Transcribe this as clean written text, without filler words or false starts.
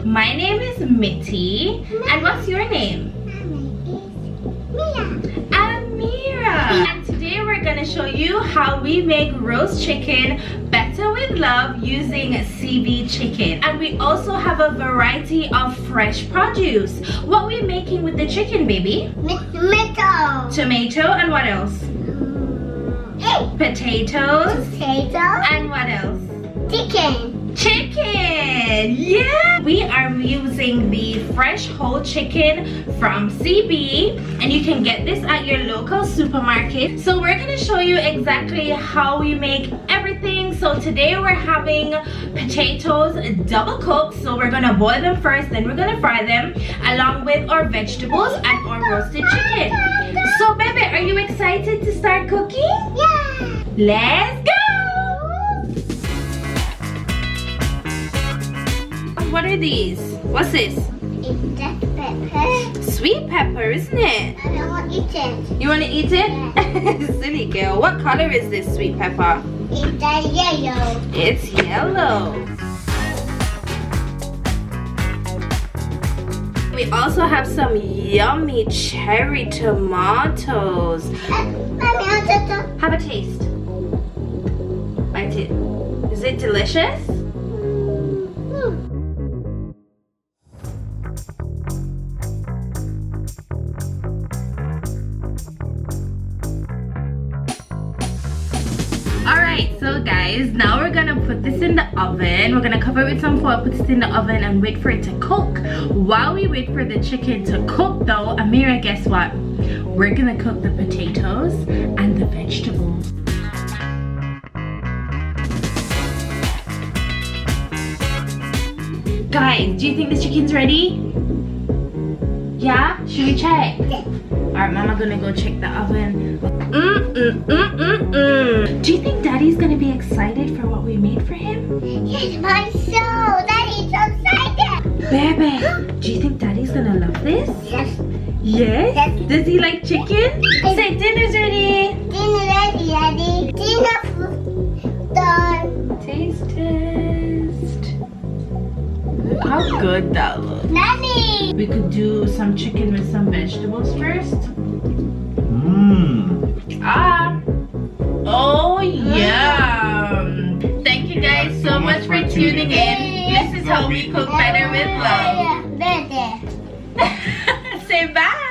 My name is Mitty. And what's your name? Amira. And today we're gonna show you how we make roast chicken better with love using CB chicken. And we also have a variety of fresh produce. What are we making with the chicken, baby? Tomato. Tomato and what else? Potatoes. Potato. And what else? Chicken. Chicken! Yeah! We are using the fresh whole chicken from CB, and you can get this at your local supermarket. So we're gonna show you exactly how we make everything. So today we're having potatoes double cooked. So we're gonna boil them first, then we're gonna fry them along with our vegetables and our roasted chicken. So baby, are you excited to start cooking? Yeah. Let's go! What are these? What's this? It's just pepper. Sweet pepper, isn't it? I don't want to eat it. You want to eat it? Silly girl. What color is this sweet pepper? It's yellow. It's yellow. We also have some yummy cherry tomatoes. Have a taste. Bite it. Is it delicious? Alright, so guys, now we're gonna put this in the oven. We're gonna cover it with some foil, put it in the oven and wait for it to cook. While we wait for the chicken to cook though, Amira, guess what? We're gonna cook the potatoes and the vegetables. Guys, do you think the chicken's ready? Yeah? Should we check? Alright, Mama gonna go check the oven. Do you think Daddy's gonna be excited for what we made for him? Yes, my soul. Daddy's so excited. Baby, do you think Daddy's gonna love this? Yes. Yes? Yes. Does he like chicken? Say dinner's ready. Dinner ready, Daddy. Dinner done. Taste test. Look how good that looks. Nanny. We could do some chicken with some vegetables first. Ah. Oh, yum. Thank you guys so much for tuning in. This is how we cook better with love. Better. Say bye.